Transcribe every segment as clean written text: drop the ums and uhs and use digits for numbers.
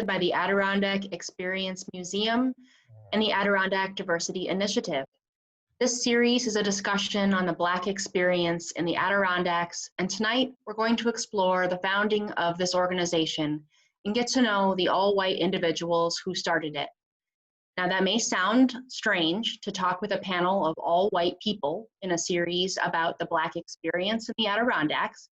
by the Adirondack Experience Museum and the Adirondack Diversity Initiative. This series is a discussion on the Black experience in the Adirondacks, and tonight we're going to explore the founding of this organization and get to know the all-white individuals who started it. Now that may sound strange to talk with a panel of all white people in a series about the Black experience in the Adirondacks,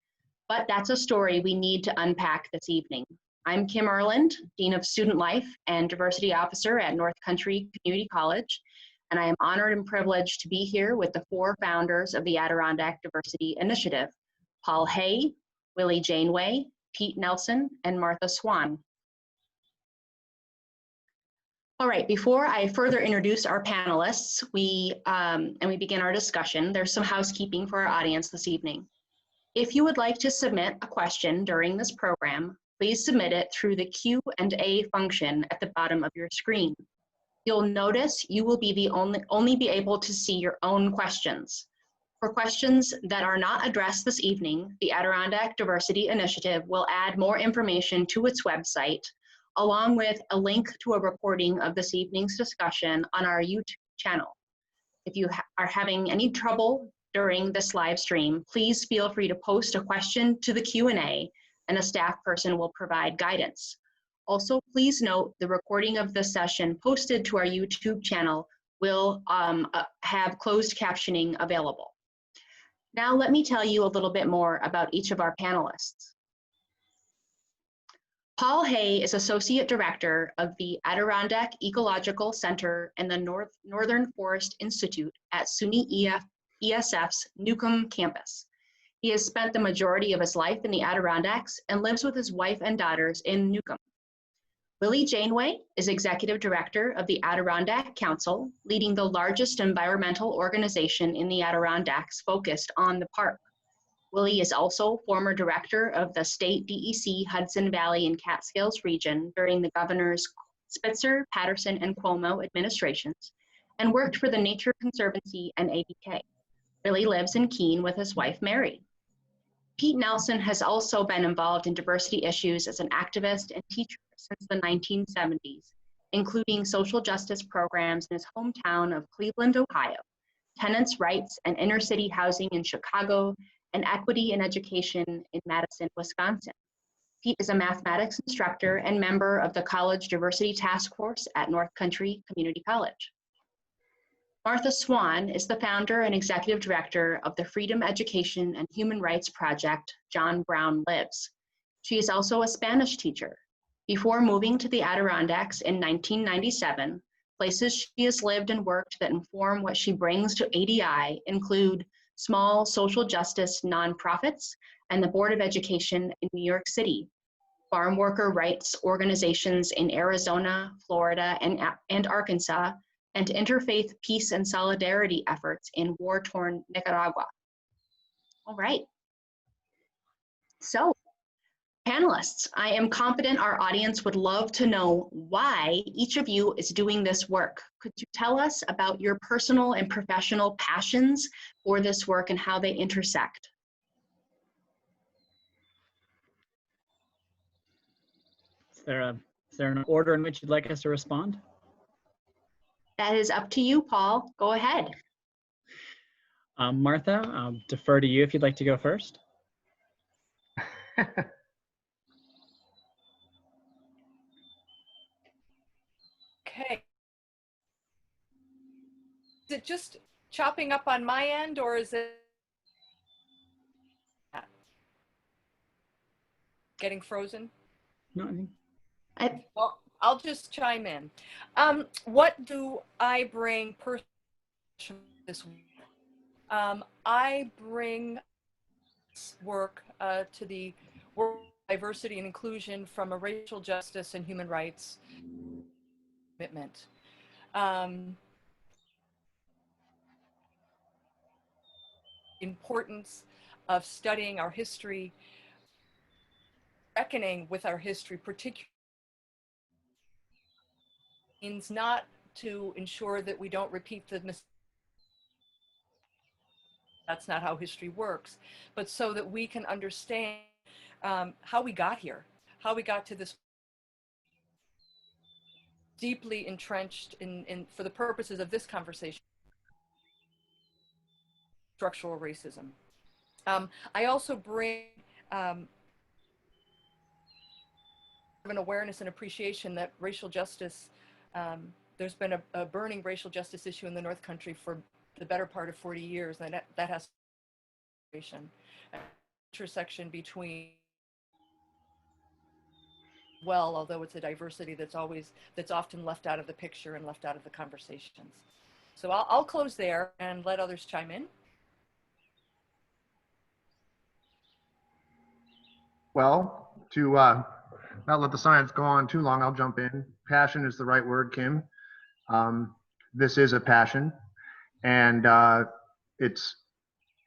but that's a story we need to unpack this evening. I'm Kim Irland, Dean of Student Life and Diversity Officer at North Country Community College, and I am honored and privileged to be here with the four founders of the Adirondack Diversity Initiative, Paul Hay, Willie Janeway, Pete Nelson, and Martha Swan. All right, before I further introduce our panelists, we begin our discussion, there's some housekeeping for our audience this evening. If you would like to submit a question during this program, please submit it through the Q&A function at the bottom of your screen. You'll notice you will be only be able to see your own questions. For questions that are not addressed this evening, the Adirondack Diversity Initiative will add more information to its website, along with a link to a recording of this evening's discussion on our YouTube channel. If you are having any trouble during this live stream, please feel free to post a question to the Q&A and a staff person will provide guidance. Also, please note the recording of this session posted to our YouTube channel will have closed captioning available. Now let me tell you a little bit more about each of our panelists. Paul Hay is Associate Director of the Adirondack Ecological Center and the Northern Forest Institute at SUNY ESF's Newcomb campus. He has spent the majority of his life in the Adirondacks and lives with his wife and daughters in Newcomb. Willie Janeway is Executive Director of the Adirondack Council, leading the largest environmental organization in the Adirondacks focused on the park. Willie is also former director of the state DEC Hudson Valley and Catskills region during the governors Spitzer, Patterson, and Cuomo administrations, and worked for the Nature Conservancy and ABK. Willie lives in Keene with his wife, Mary. Pete Nelson has also been involved in diversity issues as an activist and teacher since the 1970s, including social justice programs in his hometown of Cleveland, Ohio, tenants' rights and inner city housing in Chicago, and equity in education in Madison, Wisconsin. Pete is a mathematics instructor and member of the College Diversity Task Force at North Country Community College. Martha Swan is the founder and executive director of the Freedom Education and Human Rights Project, John Brown Lives. She is also a Spanish teacher. Before moving to the Adirondacks in 1997, places she has lived and worked that inform what she brings to ADI include small social justice nonprofits and the Board of Education in New York City, farm worker rights organizations in Arizona, Florida, and Arkansas, and interfaith peace and solidarity efforts in war-torn Nicaragua. All right. So, panelists, I am confident our audience would love to know why each of you is doing this work. Could you tell us about your personal and professional passions for this work and how they intersect? Is there an order in which you'd like us to respond? That is up to you, Paul. Go ahead. Martha, I'll defer to you if you'd like to go first. Okay. Is it just chopping up on my end, or is it getting frozen? No, I think. Well, I'll just chime in. What do I bring personally to this work? I bring work to the work of diversity and inclusion from a racial justice and human rights commitment. Importance of studying our history, reckoning with our history, particularly means not to ensure that we don't repeat the mistakes. That's not how history works, but so that we can understand how we got here, how we got to this deeply entrenched in for the purposes of this conversation, structural racism. I also bring an awareness and appreciation that racial justice, there's been a burning racial justice issue in the North Country for the better part of 40 years, and that has an intersection between, well, although it's a diversity that's often left out of the picture and left out of the conversations. So I'll close there and let others chime in. Well, to not let the science go on too long, I'll jump in. Passion is the right word, Kim. This is a passion, and it's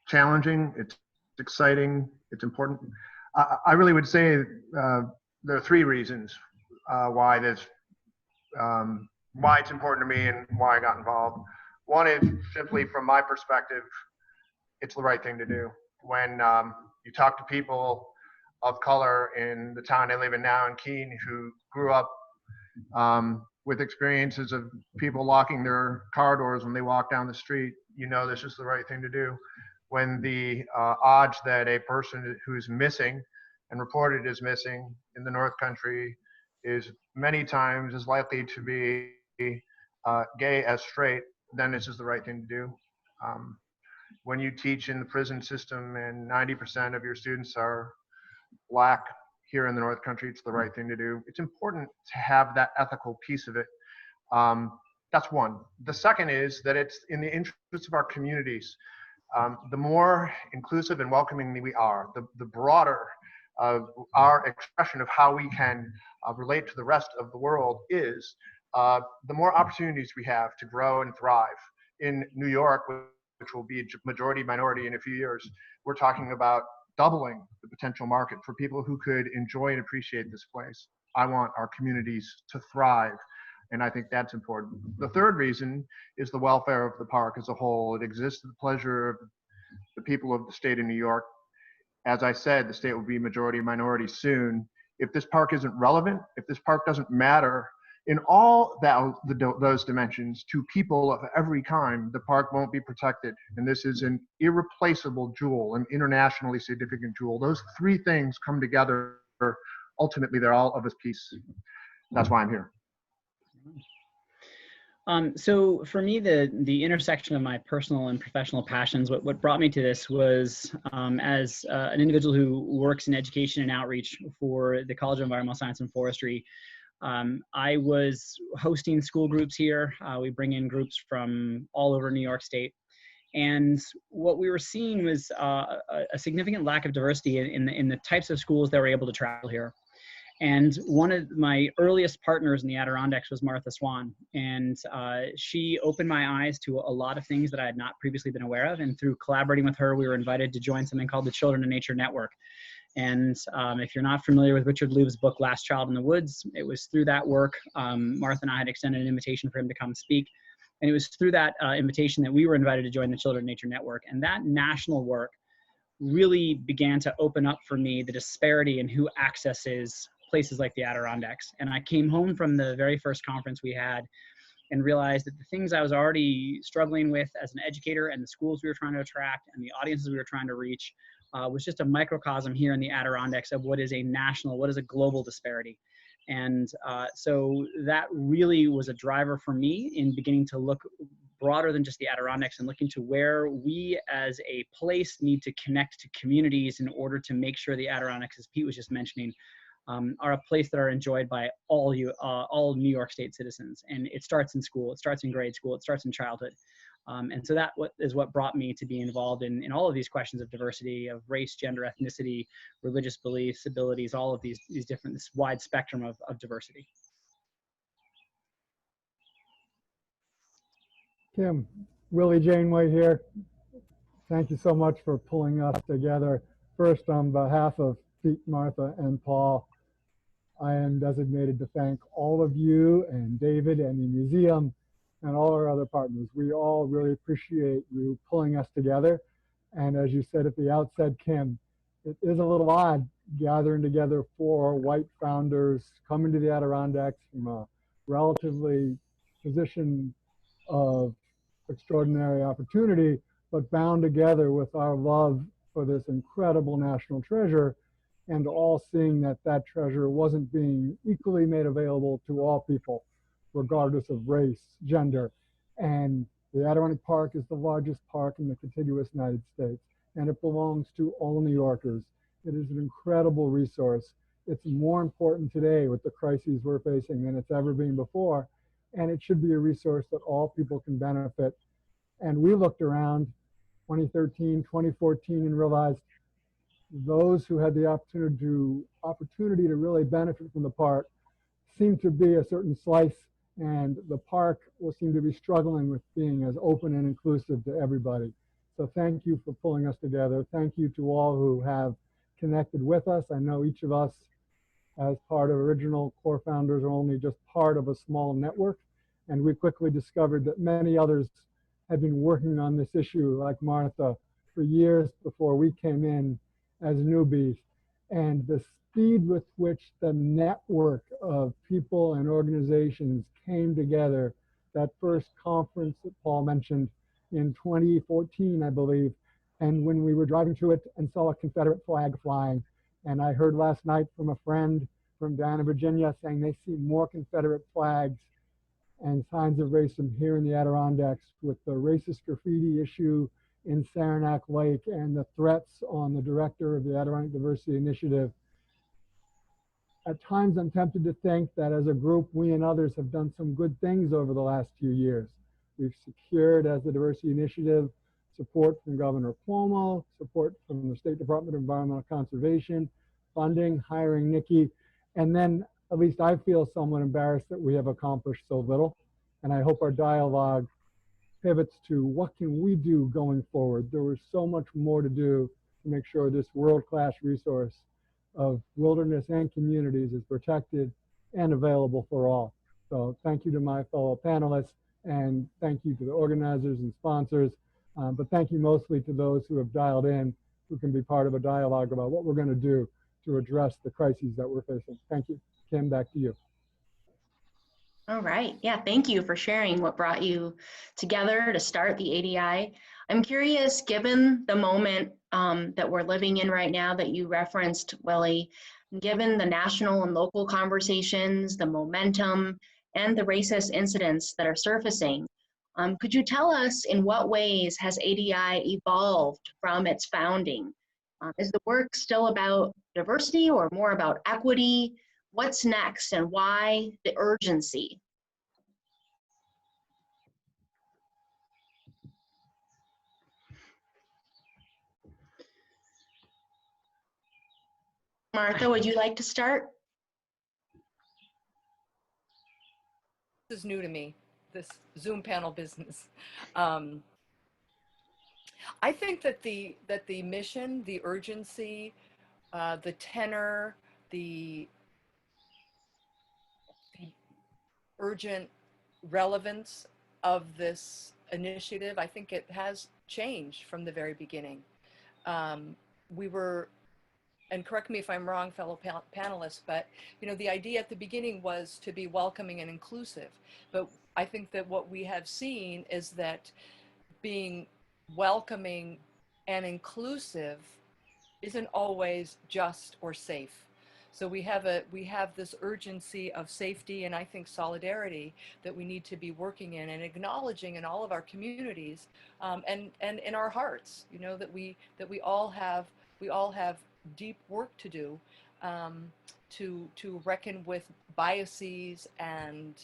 challenging, it's exciting, it's important. I really would say there are three reasons why it's important to me and why I got involved. One is simply from my perspective, it's the right thing to do. When you talk to people of color in the town I live in now in Keene who grew up with experiences of people locking their car doors when they walk down the street, you know this is the right thing to do. When the odds that a person who's missing and reported as missing in the North Country is many times as likely to be gay as straight, then this is the right thing to do. When you teach in the prison system and 90% of your students are Black here in the North Country, it's the right thing to do. It's important to have that ethical piece of it. That's one. The second is that it's in the interest of our communities. The more inclusive and welcoming we are, the broader our expression of how we can relate to the rest of the world is, the more opportunities we have to grow and thrive. In New York, which will be a majority minority in a few years, we're talking about doubling the potential market for people who could enjoy and appreciate this place. I want our communities to thrive, and I think that's important. The third reason is the welfare of the park as a whole. It exists to the pleasure of the people of the state of New York. As I said, the state will be majority minority soon. If this park isn't relevant, if this park doesn't matter in all those dimensions to people of every kind, the park won't be protected. And this is an irreplaceable jewel, an internationally significant jewel. Those three things come together. Ultimately, they're all of this piece. That's why I'm here. So for me, the intersection of my personal and professional passions, what brought me to this was as an individual who works in education and outreach for the College of Environmental Science and Forestry. I was hosting school groups here. We bring in groups from all over New York State. And what we were seeing was a significant lack of diversity in the types of schools that were able to travel here. And one of my earliest partners in the Adirondacks was Martha Swan. And she opened my eyes to a lot of things that I had not previously been aware of. And through collaborating with her, we were invited to join something called the Children of Nature Network. And if you're not familiar with Richard Louve's book, Last Child in the Woods, it was through that work, Martha and I had extended an invitation for him to come speak. And it was through that invitation that we were invited to join the Children of Nature Network. And that national work really began to open up for me the disparity in who accesses places like the Adirondacks. And I came home from the very first conference we had and realized that the things I was already struggling with as an educator and the schools we were trying to attract and the audiences we were trying to reach was just a microcosm here in the Adirondacks of what is a national, what is a global disparity. And so that really was a driver for me in beginning to look broader than just the Adirondacks and looking to where we as a place need to connect to communities in order to make sure the Adirondacks, as Pete was just mentioning, are a place that are enjoyed by all New York State citizens. And it starts in school, it starts in grade school, it starts in childhood. And so that is what brought me to be involved in all of these questions of diversity, of race, gender, ethnicity, religious beliefs, abilities, all of these different, this wide spectrum of diversity. Kim, Willie Janeway here. Thank you so much for pulling us together. First, on behalf of Pete, Martha, and Paul, I am designated to thank all of you and David and the museum and all our other partners. We all really appreciate you pulling us together. And as you said at the outset, Kim, it is a little odd gathering together 4 white founders coming to the Adirondacks from a relatively position of extraordinary opportunity, but bound together with our love for this incredible national treasure, and all seeing that that treasure wasn't being equally made available to all people, regardless of race, gender. And the Adirondack Park is the largest park in the contiguous United States, and it belongs to all New Yorkers. It is an incredible resource. It's more important today with the crises we're facing than it's ever been before, and it should be a resource that all people can benefit. And we looked around 2013, 2014 and realized those who had the opportunity to really benefit from the park seemed to be a certain slice, and the park will seem to be struggling with being as open and inclusive to everybody. So thank you for pulling us together. Thank you to all who have connected with us. I know each of us, as part of original core founders, are only just part of a small network, and we quickly discovered that many others had been working on this issue, like Martha, for years before we came in as newbies. And the speed with which the network of people and organizations came together, that first conference that Paul mentioned in 2014, I believe, and when we were driving to it and saw a Confederate flag flying, and I heard last night from a friend from down in Virginia saying they see more Confederate flags and signs of racism here in the Adirondacks, with the racist graffiti issue in Saranac Lake and the threats on the director of the Adirondack Diversity Initiative. At times, I'm tempted to think that as a group, we and others have done some good things over the last few years. We've secured, as the Diversity Initiative, support from Governor Cuomo, support from the State Department of Environmental Conservation, funding, hiring Nikki, and then at least I feel somewhat embarrassed that we have accomplished so little. And I hope our dialogue pivots to what can we do going forward. There was so much more to do to make sure this world-class resource of wilderness and communities is protected and available for all. So thank you to my fellow panelists, and thank you to the organizers and sponsors, but thank you mostly to those who have dialed in, who can be part of a dialogue about what we're going to do to address the crises that we're facing. Thank you. Kim, back to you. All right. Yeah, thank you for sharing what brought you together to start the ADI. I'm curious, given the moment that we're living in right now that you referenced, Willie, given the national and local conversations, the momentum, and the racist incidents that are surfacing, could you tell us in what ways has ADI evolved from its founding? Is the work still about diversity or more about equity? What's next and why the urgency? Martha, would you like to start? This is new to me, this Zoom panel business. I think that the mission, the urgency, the tenor, the urgent relevance of this initiative, I think it has changed from the very beginning. We were, and correct me if I'm wrong, fellow panelists, but you know, the idea at the beginning was to be welcoming and inclusive. But I think that what we have seen is that being welcoming and inclusive isn't always just or safe. So we have this urgency of safety and I think solidarity that we need to be working in and acknowledging in all of our communities, and in our hearts, you know, that we all have deep work to do, to reckon with biases and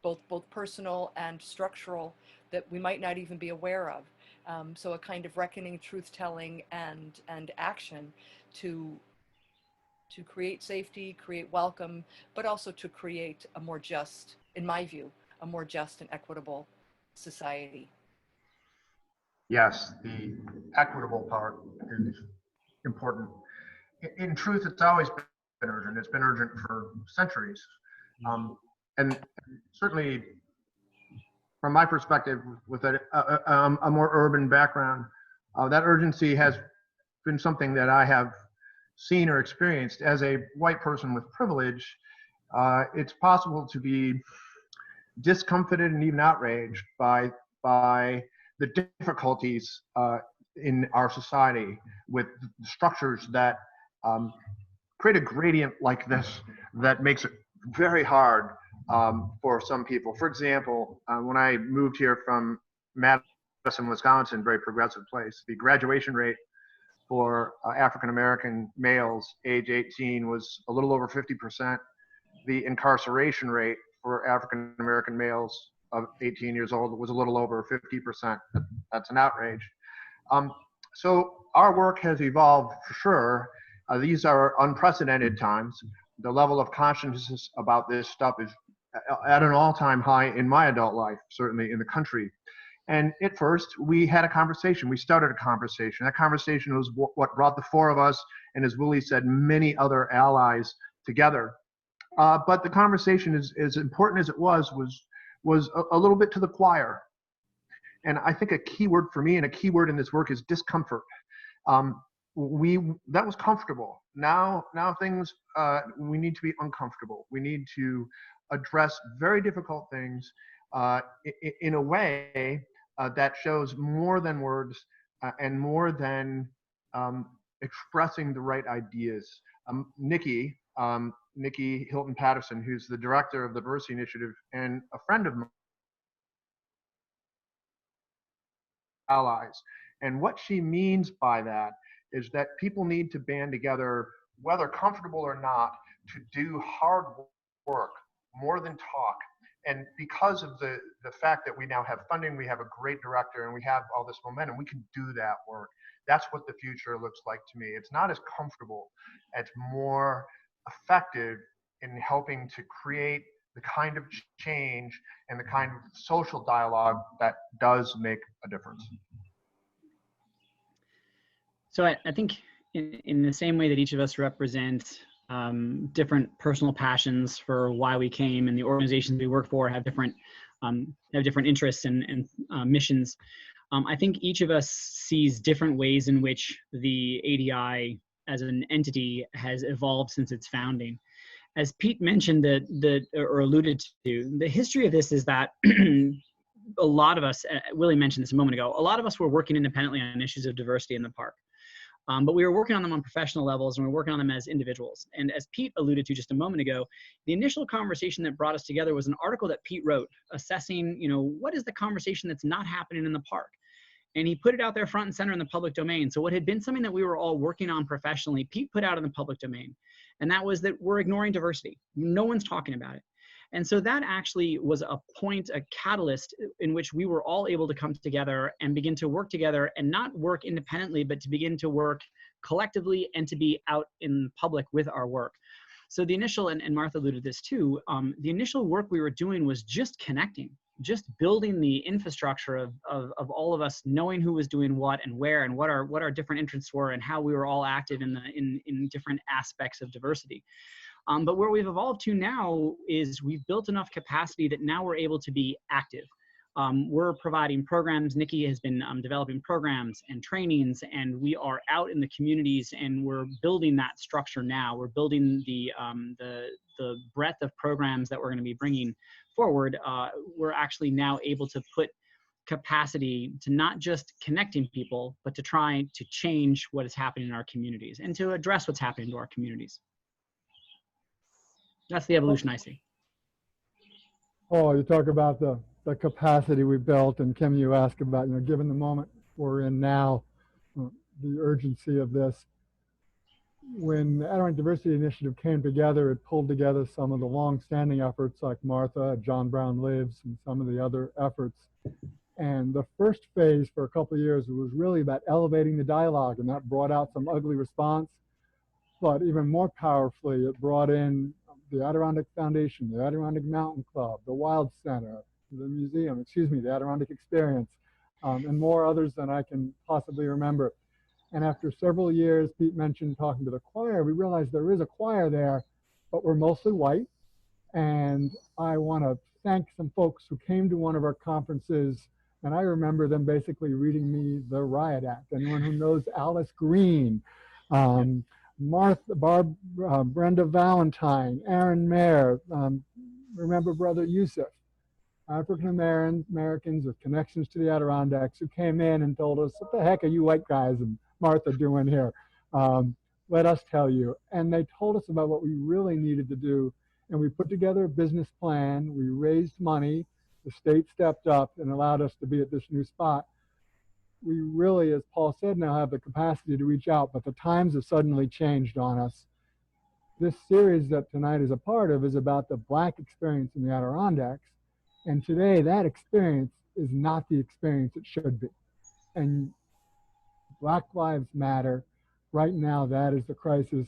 both personal and structural that we might not even be aware of. So a kind of reckoning, truth-telling, and action to create safety, create welcome, but also to create a more just, in my view, a more just and equitable society. Yes, the equitable part is important. In truth, it's always been urgent. It's been urgent for centuries. And certainly, from my perspective, with a more urban background, that urgency has been something that I have seen or experienced as a white person with privilege. it's possible to be discomfited and even outraged by the difficulties in our society with structures that create a gradient like this that makes it very hard for some people. For example, when I moved here from Madison, Wisconsin, very progressive place, the graduation rate for African-American males age 18 was a little over 50%. The incarceration rate for African-American males of 18 years old was a little over 50%. That's an outrage. So our work has evolved for sure. These are unprecedented times. The level of consciousness about this stuff is at an all-time high in my adult life, certainly in the country. And at first, we had a conversation. We started a conversation. That conversation was what brought the four of us, and as Willie said, many other allies together. But the conversation, as important as it was a little bit to the choir. And I think a key word for me and a key word in this work is discomfort. That was comfortable. Now things, we need to be uncomfortable. We need to address very difficult things in a way that shows more than words and more than expressing the right ideas. Nikki Hilton Patterson, who's the director of the Diversity Initiative and a friend of mine, allies. And what she means by that is that people need to band together, whether comfortable or not, to do hard work more than talk. And because of the fact that we now have funding, we have a great director, and we have all this momentum, we can do that work. That's what the future looks like to me. It's not as comfortable, it's more effective in helping to create the kind of change and the kind of social dialogue that does make a difference. So I think in the same way that each of us represent different personal passions for why we came, and the organizations we work for have different interests and missions, I think each of us sees different ways in which the ADI as an entity has evolved since its founding. As Pete mentioned or alluded to, the history of this is that a lot of us, Willie mentioned this a moment ago, a lot of us were working independently on issues of diversity in the park. But we were working on them on professional levels, and we were working on them as individuals. And as Pete alluded to just a moment ago, the initial conversation that brought us together was an article that Pete wrote assessing, what is the conversation that's not happening in the park? And he put it out there front and center in the public domain. So what had been something that we were all working on professionally, Pete put out in the public domain. And that was that we're ignoring diversity. No one's talking about it. And so that actually was a catalyst in which we were all able to come together and begin to work together, and not work independently, but to begin to work collectively and to be out in public with our work. So the initial, and Martha alluded to this too, the initial work we were doing was just connecting, just building the infrastructure of all of us knowing who was doing what and where, and what our different interests were, and how we were all active in different aspects of diversity. But where we've evolved to now is we've built enough capacity that now we're able to be active. We're providing programs. Nikki has been developing programs and trainings, and we are out in the communities, and we're building that structure now. We're building the breadth of programs that we're going to be bringing forward. We're actually now able to put capacity to not just connecting people, but to try to change what is happening in our communities and to address what's happening to our communities. That's the evolution I see. Oh, you talk about the capacity we built, and Kim, you ask about, given the moment we're in now, the urgency of this. When the Adirondack Diversity Initiative came together, it pulled together some of the long-standing efforts like Martha, John Brown Lives, and some of the other efforts. And the first phase for a couple of years was really about elevating the dialogue, and that brought out some ugly response. But even more powerfully, it brought in the Adirondack Foundation, the Adirondack Mountain Club, the Wild Center, the museum, the Adirondack Experience, and more others than I can possibly remember. And after several years, Pete mentioned talking to the choir, we realized there is a choir there, but we're mostly white. And I want to thank some folks who came to one of our conferences, and I remember them basically reading me the Riot Act. Anyone who knows Alice Green, Martha, Brenda Valentine, Aaron Mayer, remember Brother Yusuf, African Americans with connections to the Adirondacks who came in and told us, what the heck are you white guys and Martha doing here? Let us tell you. And they told us about what we really needed to do. And we put together a business plan. We raised money. The state stepped up and allowed us to be at this new spot. We really, as Paul said, now have the capacity to reach out, but the times have suddenly changed on us. This series that tonight is a part of is about the Black experience in the Adirondacks. And today that experience is not the experience it should be. And Black Lives Matter. Right now, that is the crisis.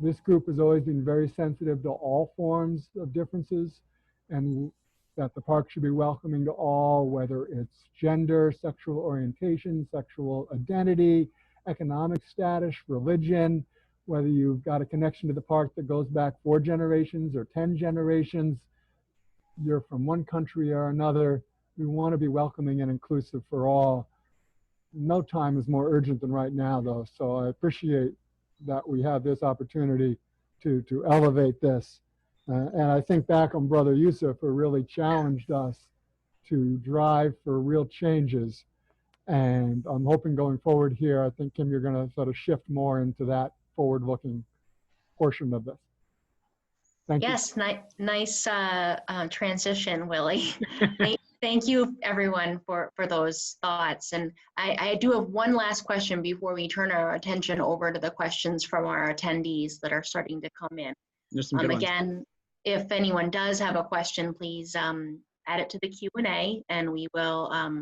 This group has always been very sensitive to all forms of differences, and that the park should be welcoming to all, whether it's gender, sexual orientation, sexual identity, economic status, religion, whether you've got a connection to the park that goes back 4 generations or 10 generations, you're from one country or another. We want to be welcoming and inclusive for all. No time is more urgent than right now, though, so I appreciate that we have this opportunity to elevate this. And I think back on Brother Yusuf, who really challenged us to drive for real changes. And I'm hoping going forward here, I think, Kim, you're going to sort of shift more into that forward-looking portion of this. Thank you. Yes, nice transition, Willie. Thank you, everyone, for those thoughts. And I do have one last question before we turn our attention over to the questions from our attendees that are starting to come in. Again, if anyone does have a question, please add it to the Q&A, and we will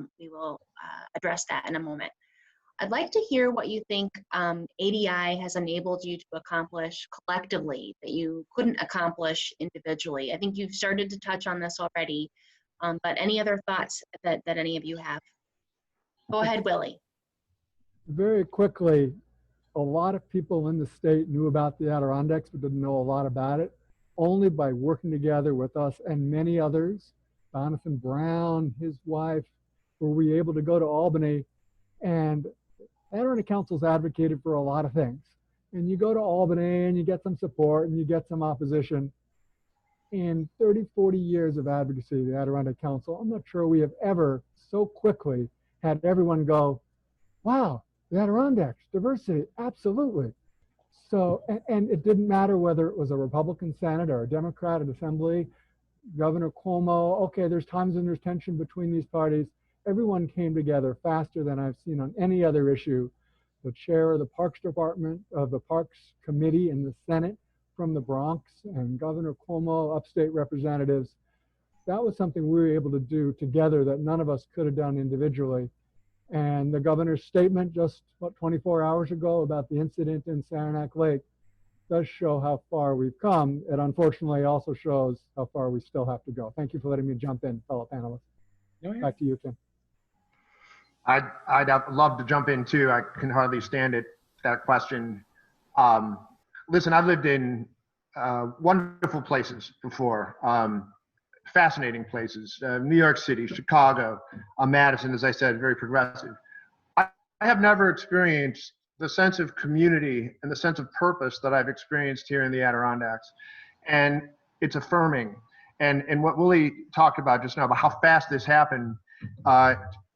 address that in a moment. I'd like to hear what you think ADI has enabled you to accomplish collectively that you couldn't accomplish individually. I think you've started to touch on this already, but any other thoughts that any of you have? Go ahead, Willie. Very quickly, a lot of people in the state knew about the Adirondacks but didn't know a lot about it. Only by working together with us and many others, Jonathan Brown, his wife, were we able to go to Albany. And Adirondack Council's advocated for a lot of things. And you go to Albany and you get some support and you get some opposition. In 30, 40 years of advocacy, the Adirondack Council, I'm not sure we have ever so quickly had everyone go, wow, the Adirondacks, diversity, absolutely. So, and it didn't matter whether it was a Republican Senate or a Democratic Assembly, Governor Cuomo, okay, there's times when there's tension between these parties. Everyone came together faster than I've seen on any other issue. The chair of the Parks Department, of the Parks Committee in the Senate from the Bronx, and Governor Cuomo, upstate representatives. That was something we were able to do together that none of us could have done individually. And the governor's statement just, 24 hours ago about the incident in Saranac Lake does show how far we've come. It unfortunately also shows how far we still have to go. Thank you for letting me jump in, fellow panelists. Back to you, Tim. I'd love to jump in too. I can hardly stand it, that question. Listen, I've lived in wonderful places before, fascinating places, New York City, Chicago, Madison, as I said, very progressive. I have never experienced the sense of community and the sense of purpose that I've experienced here in the Adirondacks. And it's affirming. And what Willie talked about just now, about how fast this happened,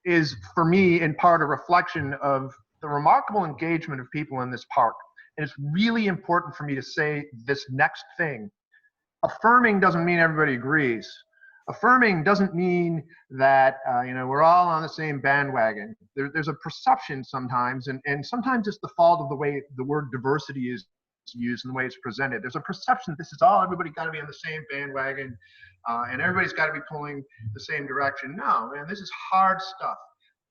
is for me in part a reflection of the remarkable engagement of people in this park. And it's really important for me to say this next thing. Affirming doesn't mean everybody agrees. Affirming doesn't mean that we're all on the same bandwagon. There's a perception sometimes, and sometimes it's the fault of the way the word diversity is used and the way it's presented. There's a perception that this is all, everybody got to be on the same bandwagon, and everybody's got to be pulling the same direction. No, man, this is hard stuff.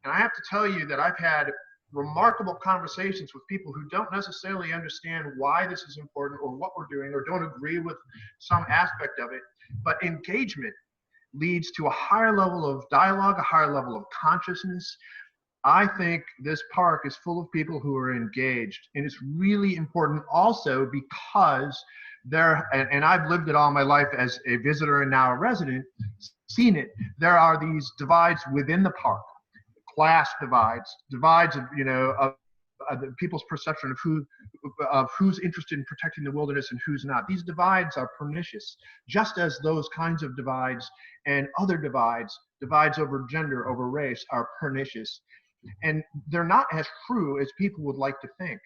And I have to tell you that I've had remarkable conversations with people who don't necessarily understand why this is important or what we're doing or don't agree with some aspect of it, but engagement leads to a higher level of dialogue, a higher level of consciousness. I think this park is full of people who are engaged, and it's really important also because and I've lived it all my life as a visitor and now a resident, seen it. There are these divides within the park, class divides of the people's perception of who's interested in protecting the wilderness and who's not. These divides are pernicious, just as those kinds of divides and other divides over gender, over race, are pernicious. And they're not as true as people would like to think.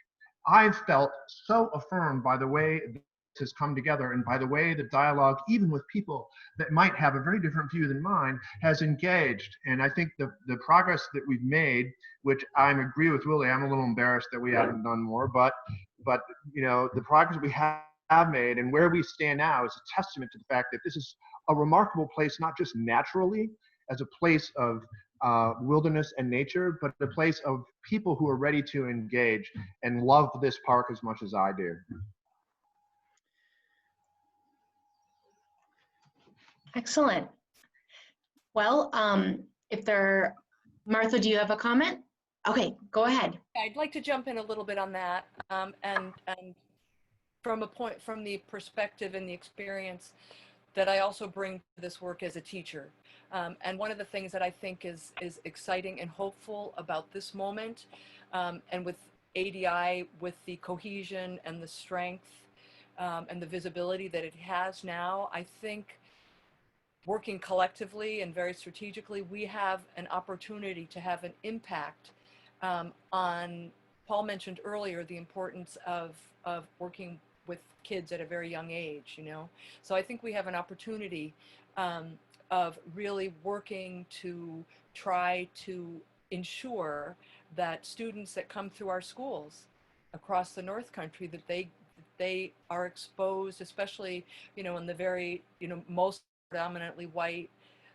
I've felt so affirmed by the way this has come together and by the way the dialogue, even with people that might have a very different view than mine, has engaged. And I think the progress that we've made, which I agree with Willie, I'm a little embarrassed that we haven't done more, but you know, the progress we have made and where we stand now is a testament to the fact that this is a remarkable place, not just naturally as a place of wilderness and nature, but a place of people who are ready to engage and love this park as much as I do. Excellent. Well, Martha, do you have a comment? Okay, go ahead. I'd like to jump in a little bit on that, and from the perspective and the experience that I also bring to this work as a teacher. And one of the things that I think is exciting and hopeful about this moment, and with ADI, with the cohesion and the strength and the visibility that it has now, I think working collectively and very strategically, we have an opportunity to have an impact on, Paul mentioned earlier, the importance of working with kids at a very young age, you know. So I think we have an opportunity of really working to try to ensure that students that come through our schools across the North Country, that they are exposed, especially, you know, in the very, you know, most predominantly white,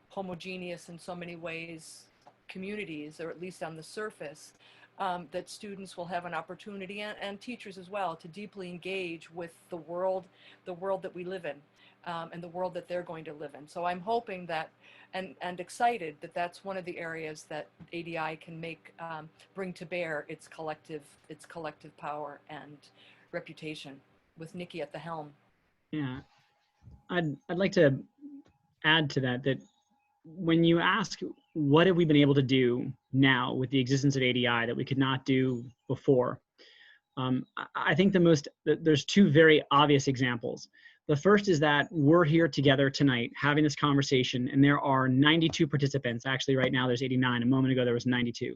homogeneous in so many ways communities, or at least on the surface, that students will have an opportunity, and teachers as well, to deeply engage with the world that we live in, and the world that they're going to live in. So I'm hoping that, and excited that that's one of the areas that ADI can bring to bear its collective power and reputation, with Nikki at the helm. Yeah, I'd like to add to that when you ask what have we been able to do now with the existence of ADI that we could not do before, I think there's two very obvious examples. The first is that we're here together tonight having this conversation, and there are 92 participants. Actually, right now there's 89. A moment ago there was 92.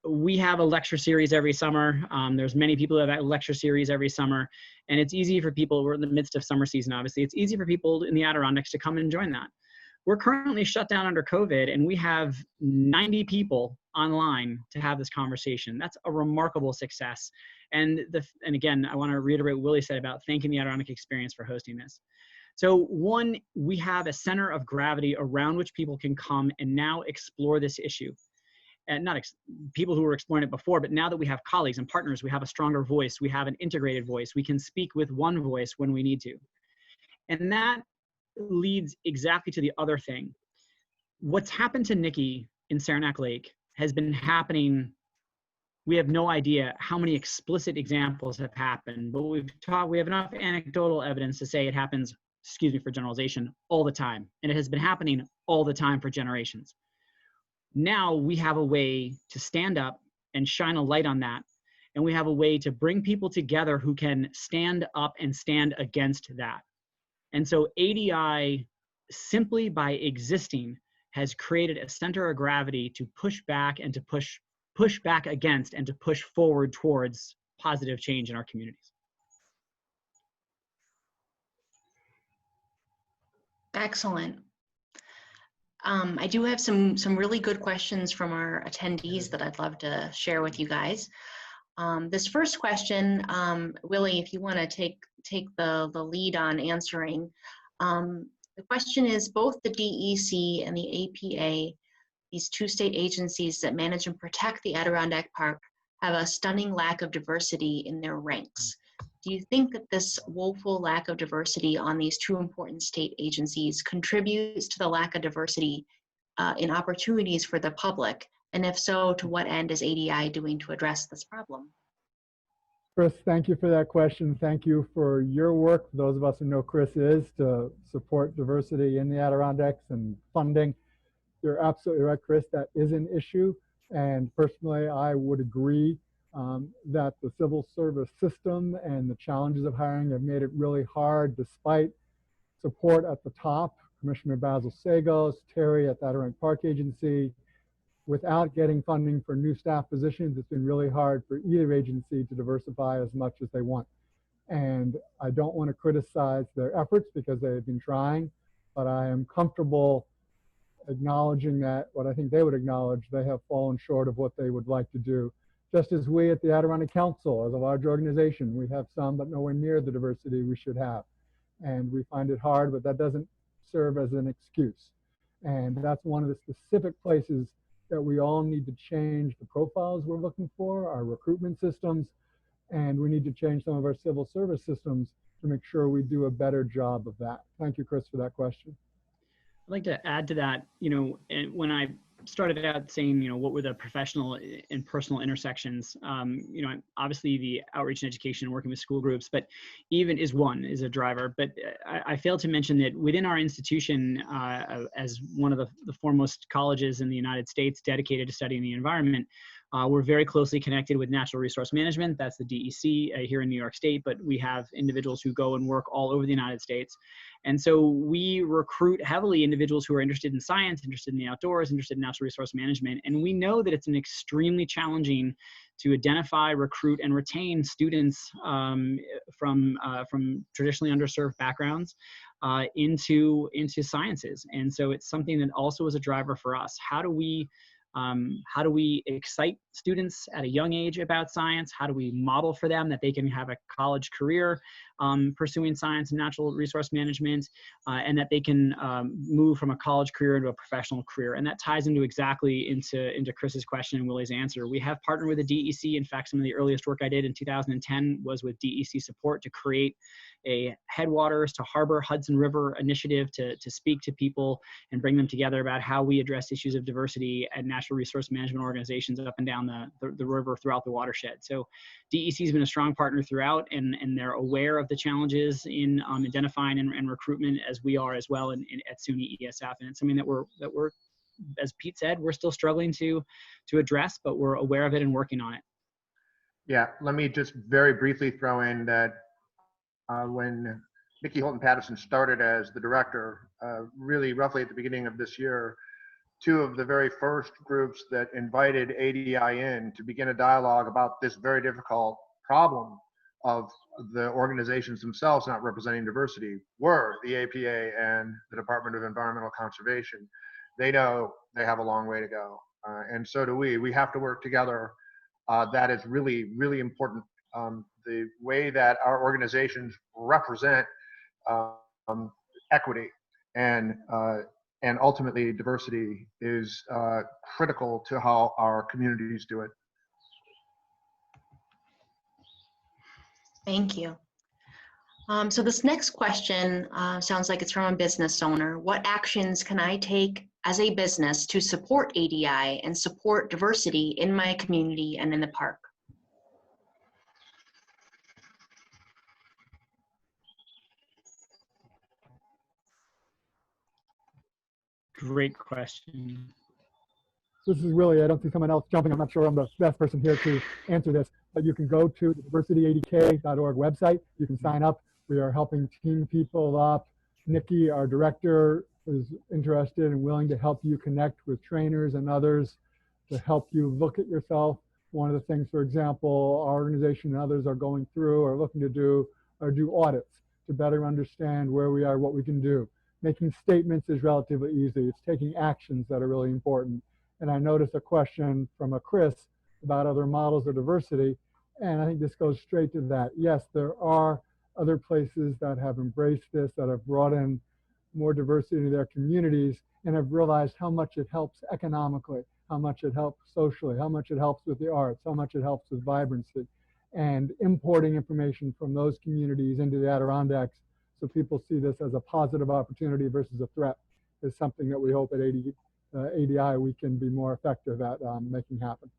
We have a lecture series every summer. There's many people who have a lecture series every summer, and it's easy for people, we're in the midst of summer season, obviously, it's easy for people in the Adirondacks to come and join that. We're currently shut down under COVID, and we have 90 people online to have this conversation. That's a remarkable success. And again, I want to reiterate what Willie said about thanking the Adirondack Experience for hosting this. So one, we have a center of gravity around which people can come and now explore this issue. And not people who were exploring it before, but now that we have colleagues and partners, we have a stronger voice, we have an integrated voice, we can speak with one voice when we need to. And that leads exactly to the other thing. What's happened to Nikki in Saranac Lake has been happening. We have no idea how many explicit examples have happened, but we have enough anecdotal evidence to say it happens, excuse me for generalization, all the time. And it has been happening all the time for generations. Now we have a way to stand up and shine a light on that. And we have a way to bring people together who can stand up and stand against that. And so ADI, simply by existing, has created a center of gravity to push back and to push back against and to push forward towards positive change in our communities. Excellent. I do have some really good questions from our attendees that I'd love to share with you guys. This first question, Willie, if you want to take the lead on answering. The question is, both the DEC and the APA, these two state agencies that manage and protect the Adirondack Park, have a stunning lack of diversity in their ranks. Do you think that this woeful lack of diversity on these two important state agencies contributes to the lack of diversity in opportunities for the public? And if so, to what end is ADI doing to address this problem? Chris, thank you for that question. Thank you for your work, for those of us who know Chris is, to support diversity in the Adirondacks and funding. You're absolutely right, Chris, that is an issue. And personally, I would agree that the civil service system and the challenges of hiring have made it really hard, despite support at the top, Commissioner Basil Sagos, Terry at the Adirondack Park Agency. Without getting funding for new staff positions, it's been really hard for either agency to diversify as much as they want. And I don't want to criticize their efforts because they have been trying, but I am comfortable acknowledging that what I think they would acknowledge, they have fallen short of what they would like to do. Just as we at the Adirondack Council, as a large organization, we have some, but nowhere near the diversity we should have. And we find it hard, but that doesn't serve as an excuse. And that's one of the specific places that we all need to change the profiles we're looking for, our recruitment systems, and we need to change some of our civil service systems to make sure we do a better job of that. Thank you, Chris, for that question. I'd like to add to that, you know, when I started out saying, you know, what were the professional and personal intersections, you know, obviously the outreach and education and working with school groups, but even is a driver. But I failed to mention that within our institution, as one of the foremost colleges in the United States dedicated to studying the environment, we're very closely connected with natural resource management. That's the DEC here in New York State, but we have individuals who go and work all over the United States. And so we recruit heavily individuals who are interested in science, interested in the outdoors, interested in natural resource management. And we know that it's an extremely challenging to identify, recruit, and retain students from traditionally underserved backgrounds into sciences. And so it's something that also is a driver for us. How do we excite students at a young age about science? How do we model for them that they can have a college career pursuing science and natural resource management, and that they can move from a college career into a professional career? And that ties into Chris's question and Willie's answer. We have partnered with the DEC. In fact, some of the earliest work I did in 2010 was with DEC support to create a Headwaters to Harbor Hudson River initiative to speak to people and bring them together about how we address issues of diversity and natural resource management organizations up and down the river throughout the watershed. So DEC has been a strong partner throughout, and they're aware of the challenges in identifying and recruitment, as we are as well at SUNY ESF. And it's something that we're, as Pete said, we're still struggling to address, but we're aware of it and working on it. Yeah, let me just very briefly throw in that when Nikki Holton Patterson started as the director, really roughly at the beginning of this year, two of the very first groups that invited ADI in to begin a dialogue about this very difficult problem of the organizations themselves not representing diversity were the APA and the Department of Environmental Conservation. They know they have a long way to go, and so do we. We have to work together. That is really, really important. The way that our organizations represent equity and ultimately diversity is critical to how our communities do it. Thank you. So this next question sounds like it's from a business owner. What actions can I take as a business to support ADI and support diversity in my community and in the park? Great question. This is really, I don't see someone else jumping. I'm not sure I'm the best person here to answer this, but you can go to the diversityadk.org website. You can sign up. We are helping team people up. Nikki, our director, is interested and willing to help you connect with trainers and others to help you look at yourself. One of the things, for example, our organization and others are going through or looking to do are do audits to better understand where we are, what we can do. Making statements is relatively easy. It's taking actions that are really important. And I noticed a question from a Chris about other models of diversity. And I think this goes straight to that. Yes, there are other places that have embraced this, that have brought in more diversity into their communities and have realized how much it helps economically, how much it helps socially, how much it helps with the arts, how much it helps with vibrancy. And importing information from those communities into the Adirondacks so people see this as a positive opportunity versus a threat is something that we hope at ADI we can be more effective at making happen.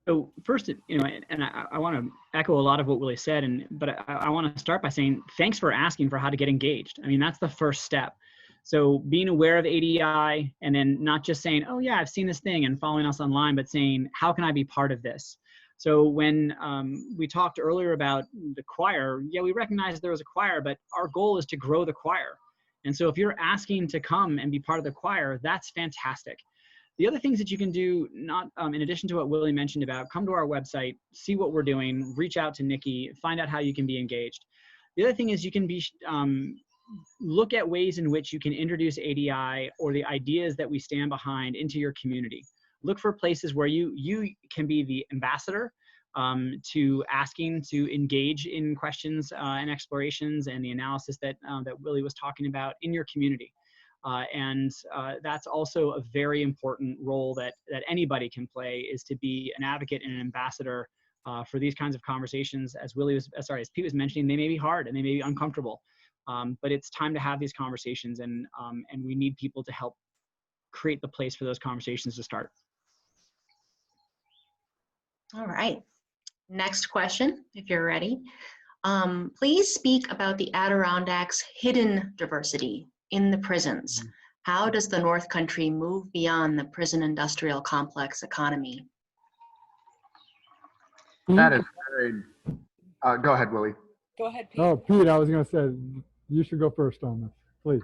So first, you know, and I want to echo a lot of what Willie said, but I want to start by saying thanks for asking for how to get engaged. I mean, that's the first step. So being aware of ADI and then not just saying, oh yeah, I've seen this thing and following us online, but saying, how can I be part of this? So when we talked earlier about the choir, yeah, we recognized there was a choir, but our goal is to grow the choir. And so if you're asking to come and be part of the choir, that's fantastic. The other things that you can do, not in addition to what Willie mentioned about, come to our website, see what we're doing, reach out to Nikki, find out how you can be engaged. The other thing is you can be look at ways in which you can introduce ADI or the ideas that we stand behind into your community. Look for places where you can be the ambassador to asking to engage in questions and explorations and the analysis that Willie was talking about in your community. That's also a very important role that anybody can play, is to be an advocate and an ambassador for these kinds of conversations. As Pete was mentioning, they may be hard and they may be uncomfortable, but it's time to have these conversations, and we need people to help create the place for those conversations to start. All right, next question, if you're ready. Please speak about the Adirondacks' hidden diversity in the prisons. How does the North Country move beyond the prison industrial complex economy? That is very, go ahead, Willie. Go ahead, Pete. Oh, Pete, I was going to say, you should go first on this, please.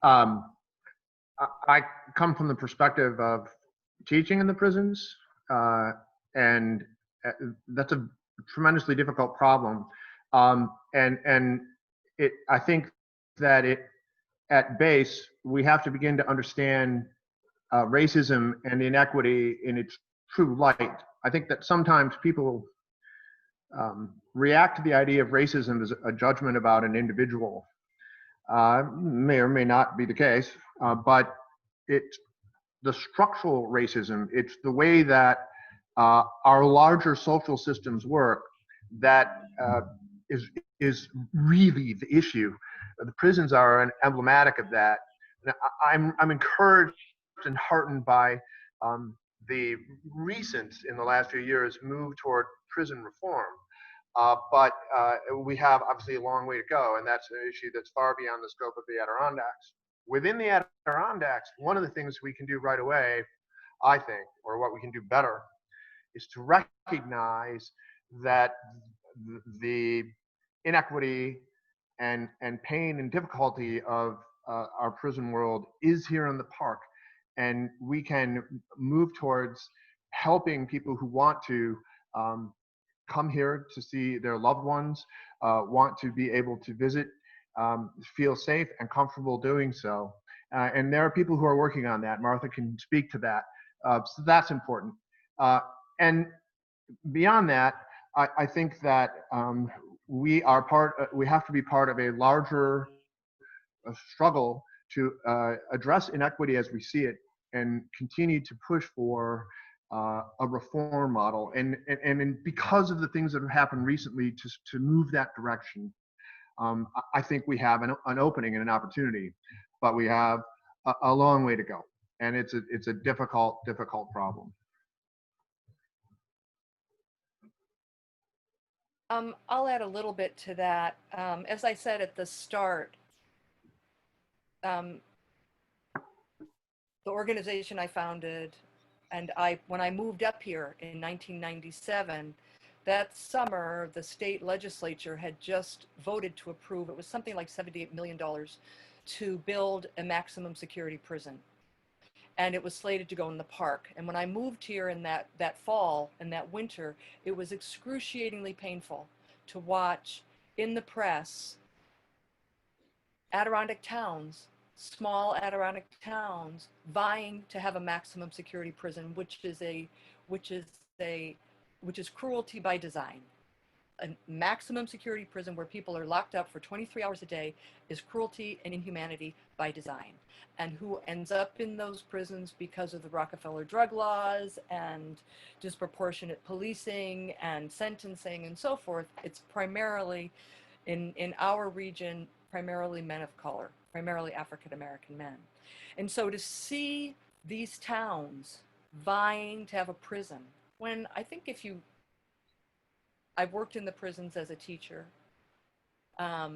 I come from the perspective of teaching in the prisons, and that's a tremendously difficult problem. I think that at base, we have to begin to understand racism and inequity in its true light. I think that sometimes people react to the idea of racism as a judgment about an individual. May or may not be the case, but it's the structural racism. It's the way that our larger social systems work that is really the issue. The prisons are an emblematic of that. And I'm encouraged and heartened by the recent, in the last few years, move toward prison reform. But we have obviously a long way to go, and that's an issue that's far beyond the scope of the Adirondacks. Within the Adirondacks, one of the things we can do right away, I think, or what we can do better, is to recognize that the inequity and pain and difficulty of our prison world is here in the park, and we can move towards helping people who want to come here to see their loved ones, want to be able to visit, feel safe and comfortable doing so. And there are people who are working on that. Martha can speak to that. So that's important. And beyond that, I think that we have to be part of a larger struggle to address inequity as we see it and continue to push for a reform model. And because of the things that have happened recently to move that direction, I think we have an opening and an opportunity, but we have a long way to go. And it's a difficult problem. I'll add a little bit to that. As I said at the start, the organization I founded, and when I moved up here in 1997, that summer, the state legislature had just voted to approve, it was something like $78 million to build a maximum security prison. And it was slated to go in the park. And when I moved here in that fall and that winter, it was excruciatingly painful to watch in the press Adirondack towns, small Adirondack towns, vying to have a maximum security prison, which is cruelty by design. A maximum security prison where people are locked up for 23 hours a day is cruelty and inhumanity by design. And who ends up in those prisons because of the Rockefeller drug laws and disproportionate policing and sentencing and so forth, it's primarily, in our region, primarily men of color, primarily African-American men. And so to see these towns vying to have a prison, when I think I've worked in the prisons as a teacher. I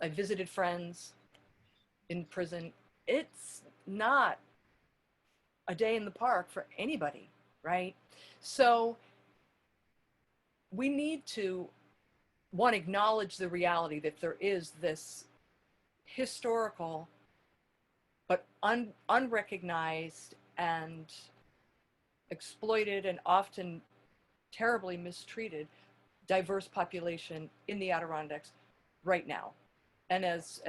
visited friends. in prison, it's not a day in the park for anybody, right? So we need to, one, acknowledge the reality that there is this historical but unrecognized and exploited and often terribly mistreated diverse population in the Adirondacks right now. And as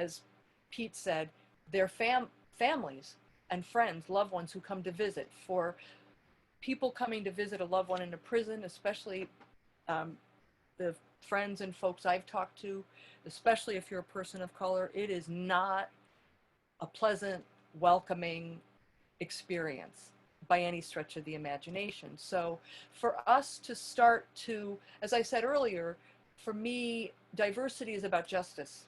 Pete said, their families and friends, loved ones who come to visit. For people coming to visit a loved one in a prison, especially the friends and folks I've talked to, especially if you're a person of color, it is not a pleasant, welcoming experience by any stretch of the imagination. So for us to start to, as I said earlier, for me, diversity is about justice,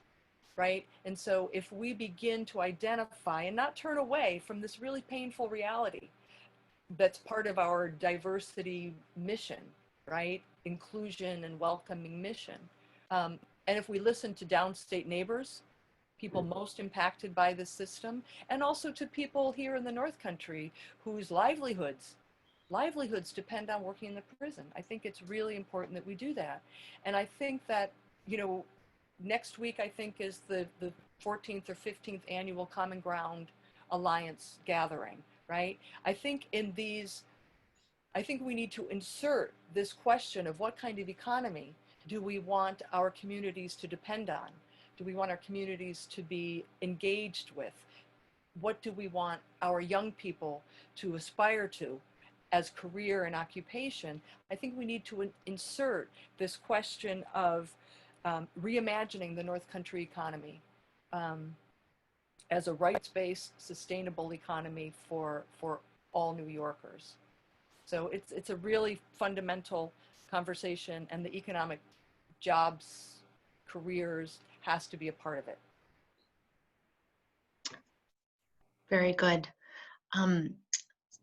right? And so if we begin to identify and not turn away from this really painful reality that's part of our diversity mission, right? Inclusion and welcoming mission. And if we listen to downstate neighbors, people most impacted by this system, and also to people here in the North Country whose livelihoods depend on working in the prison. I think it's really important that we do that. And I think that, you know, next week, I think, is the 14th or 15th annual Common Ground Alliance gathering, right? I think we need to insert this question of what kind of economy do we want our communities to depend on? Do we want our communities to be engaged with? What do we want our young people to aspire to as career and occupation? I think we need to insert this question of reimagining the North Country economy as a rights-based, sustainable economy for all New Yorkers. So it's a really fundamental conversation, and the economic jobs, careers has to be a part of it. Very good.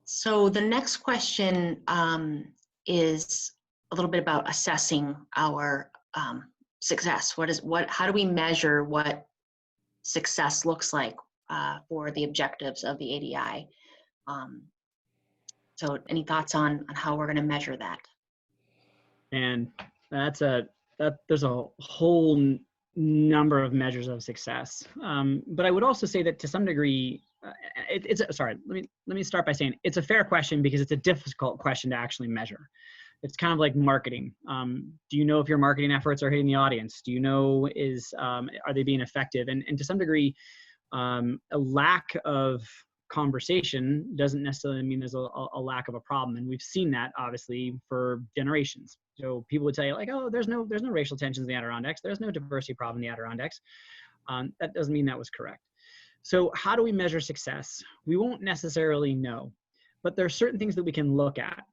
So the next question is a little bit about assessing our success. How do we measure what success looks like for the objectives of the ADI? So any thoughts on how we're going to measure that? And there's a whole number of measures of success. But I would also say that to some degree, let me start by saying it's a fair question because it's a difficult question to actually measure. It's kind of like marketing. Do you know if your marketing efforts are hitting the audience? Do you know are they being effective? And to some degree, a lack of conversation doesn't necessarily mean there's a lack of a problem, and we've seen that obviously for generations. So people would tell you like, oh, there's no racial tensions in the Adirondacks, there's no diversity problem in the Adirondacks. That doesn't mean that was correct. So how do we measure success? We won't necessarily know, but there are certain things that we can look at.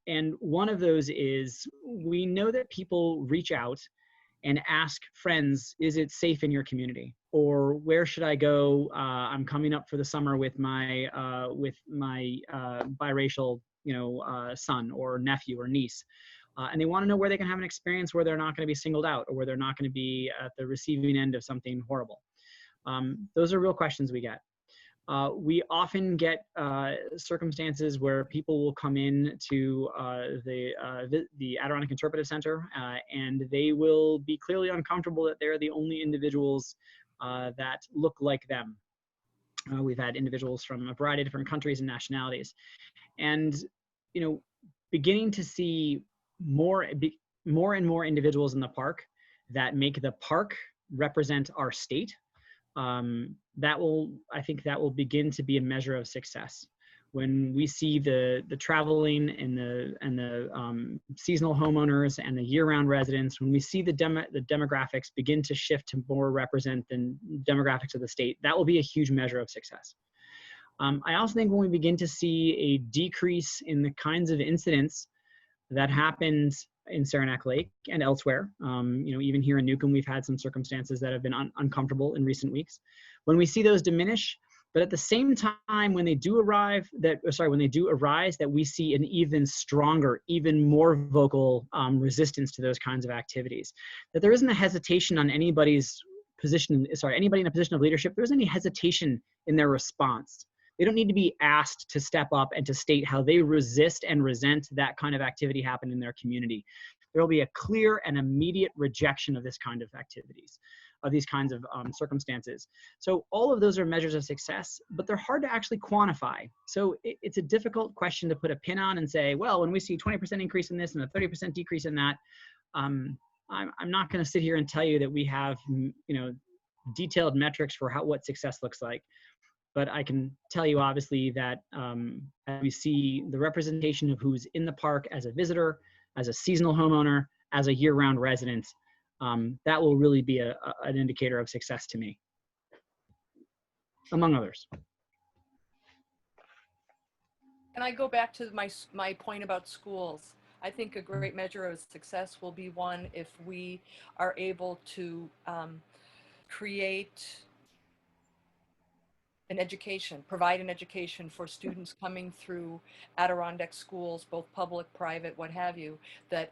And one of those is we know that people reach out and ask friends, is it safe in your community? Or where should I go? I'm coming up for the summer with my biracial, son or nephew or niece. And they want to know where they can have an experience where they're not going to be singled out or where they're not going to be at the receiving end of something horrible. Those are real questions we get. We often get circumstances where people will come in to the Adirondack Interpretive Center and they will be clearly uncomfortable that they're the only individuals that look like them. We've had individuals from a variety of different countries and nationalities. And, beginning to see more and more individuals in the park that make the park represent our state. I think that will begin to be a measure of success. When we see the traveling and the seasonal homeowners and the year-round residents, when we see the demographics begin to shift to more represent the demographics of the state, that will be a huge measure of success. I also think when we begin to see a decrease in the kinds of incidents that happened in Saranac Lake and elsewhere, even here in Newcomb, we've had some circumstances that have been uncomfortable in recent weeks. When we see those diminish, but at the same time, when they do arise, that we see an even stronger, even more vocal resistance to those kinds of activities. That there isn't a hesitation on anybody's anybody in a position of leadership, there's any hesitation in their response. They don't need to be asked to step up and to state how they resist and resent that kind of activity happen in their community. There will be a clear and immediate rejection of this kind of activities, of these kinds of circumstances. So all of those are measures of success, but they're hard to actually quantify. So it's a difficult question to put a pin on and say, well, when we see 20% increase in this and a 30% decrease in that, I'm not going to sit here and tell you that we have, detailed metrics for what success looks like. But I can tell you, obviously, that as we see the representation of who's in the park as a visitor, as a seasonal homeowner, as a year-round resident, that will really be an indicator of success to me, among others. Can I go back to my point about schools? I think a great measure of success will be one if we are able to create an education, provide an education for students coming through Adirondack schools, both public, private, what have you, that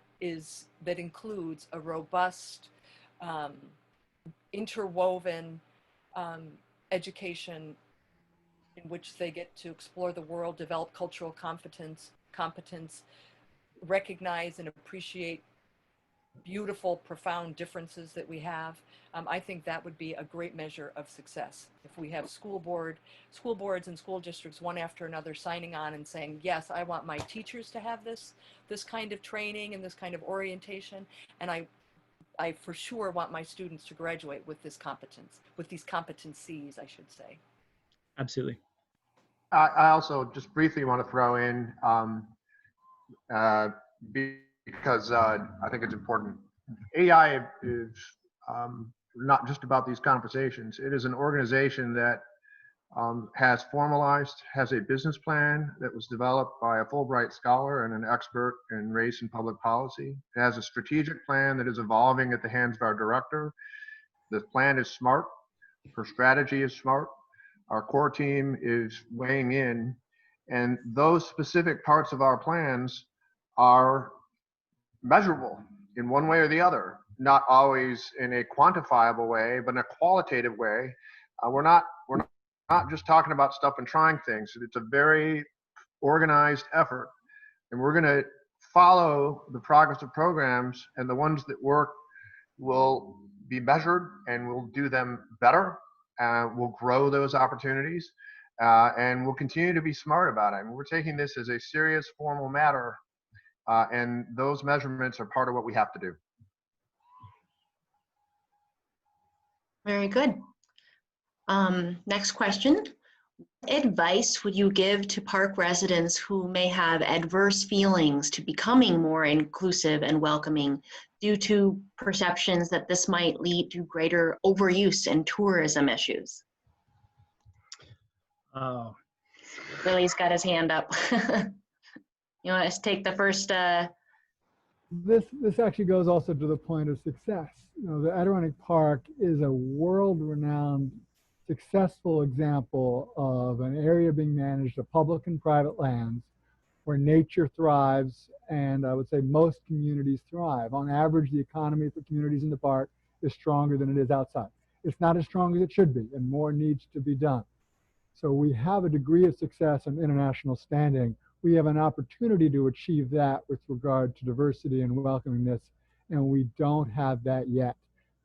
includes a robust, interwoven education in which they get to explore the world, develop cultural competence, recognize and appreciate beautiful, profound differences that we have. I think that would be a great measure of success. If we have school boards and school districts one after another signing on and saying, yes, I want my teachers to have this kind of training and this kind of orientation, and I for sure want my students to graduate with this competence, with these competencies, I should say. Absolutely. I also just briefly want to throw in, because I think it's important. AEI is not just about these conversations. It is an organization that has a business plan that was developed by a Fulbright scholar and an expert in race and public policy. It has a strategic plan that is evolving at the hands of our director. The plan is smart. Her strategy is smart. Our core team is weighing in, and those specific parts of our plans are measurable in one way or the other, not always in a quantifiable way, but in a qualitative way. We're not just talking about stuff and trying things. It's a very organized effort, and we're going to follow the progress of programs, and the ones that work will be measured, and we'll do them better. We'll grow those opportunities, and we'll continue to be smart about it. I mean, we're taking this as a serious, formal matter, and those measurements are part of what we have to do. Very good. Next question. What advice would you give to park residents who may have adverse feelings to becoming more inclusive and welcoming due to perceptions that this might lead to greater overuse and tourism issues? Oh. Willie's got his hand up. You want us to take the first? This actually goes also to the point of success. The Adirondack Park is a world-renowned, successful example of an area being managed of public and private lands where nature thrives, and I would say most communities thrive. On average, the economy for communities in the park is stronger than it is outside. It's not as strong as it should be, and more needs to be done. So we have a degree of success and international standing. We have an opportunity to achieve that with regard to diversity and welcomingness, and we don't have that yet.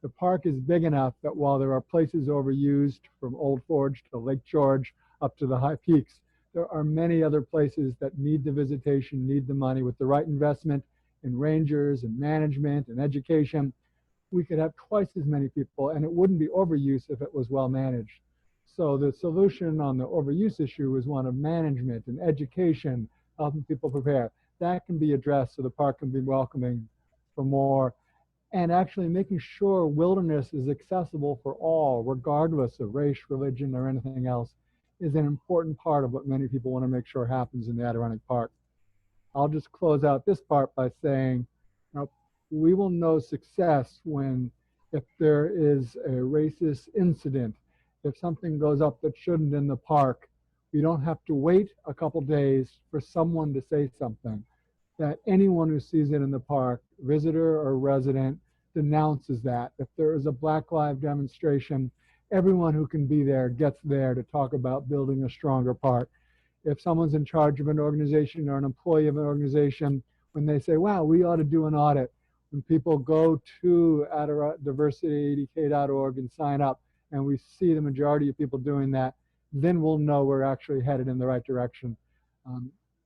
The park is big enough that while there are places overused, from Old Forge to Lake George up to the High Peaks, there are many other places that need the visitation, need the money. With the right investment in rangers and management and education, we could have twice as many people, and it wouldn't be overuse if it was well managed. So the solution on the overuse issue is one of management and education, helping people prepare. That can be addressed so the park can be welcoming for more, and actually making sure wilderness is accessible for all, regardless of race, religion, or anything else, is an important part of what many people want to make sure happens in the Adirondack Park. I'll just close out this part by saying, we will know success if there is a racist incident, if something goes up that shouldn't in the park, we don't have to wait a couple days for someone to say something. That anyone who sees it in the park, visitor or resident, denounces that. If there is a Black Lives demonstration, everyone who can be there gets there to talk about building a stronger park. If someone's in charge of an organization or an employee of an organization, when they say, wow, we ought to do an audit, when people go to diversityadk.org and sign up, and we see the majority of people doing that, then we'll know we're actually headed in the right direction.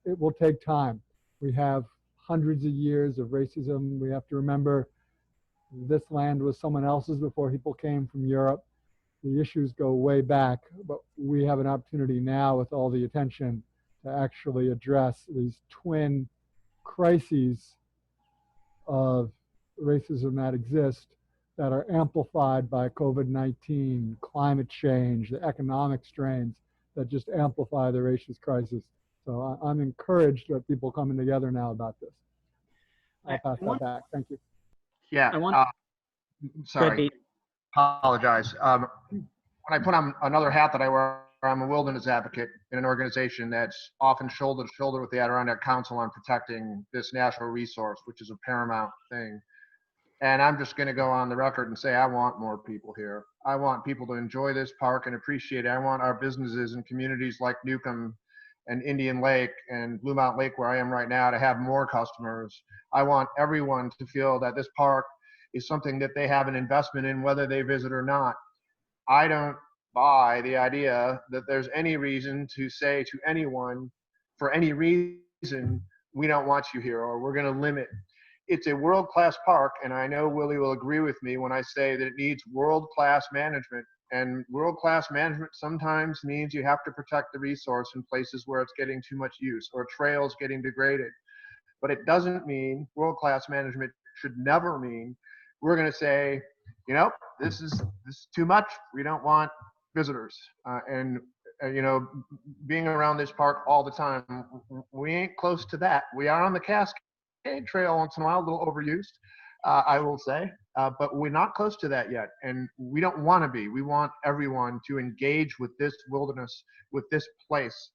It will take time. We have hundreds of years of racism. We have to remember this land was someone else's before people came from Europe. The issues go way back, but we have an opportunity now with all the attention to actually address these twin crises of racism that exist, that are amplified by COVID-19, climate change, the economic strains that just amplify the racist crisis. So I'm encouraged that people coming together now about this. I'll pass that back. Thank you. Yeah. Sorry. Apologize. When I put on another hat that I wear, I'm a wilderness advocate in an organization that's often shoulder to shoulder with the Adirondack Council on protecting this natural resource, which is a paramount thing. And I'm just going to go on the record and say I want more people here. I want people to enjoy this park and appreciate it. I want our businesses and communities like Newcomb and Indian Lake and Blue Mountain Lake, where I am right now, to have more customers. I want everyone to feel that this park is something that they have an investment in, whether they visit or not. I don't buy the idea that there's any reason to say to anyone, for any reason, we don't want you here, or we're going to limit. It's a world-class park, and I know Willie will agree with me when I say that it needs world-class management. And world-class management sometimes means you have to protect the resource in places where it's getting too much use or trails getting degraded. But it doesn't mean, world-class management should never mean, we're going to say, you know, this is too much. We don't want visitors. You know, being around this park all the time, we ain't close to that. We are on the Cascade Trail once in a while, a little overused, I will say, but we're not close to that yet. And we don't want to be. We want everyone to engage with this wilderness, with this place,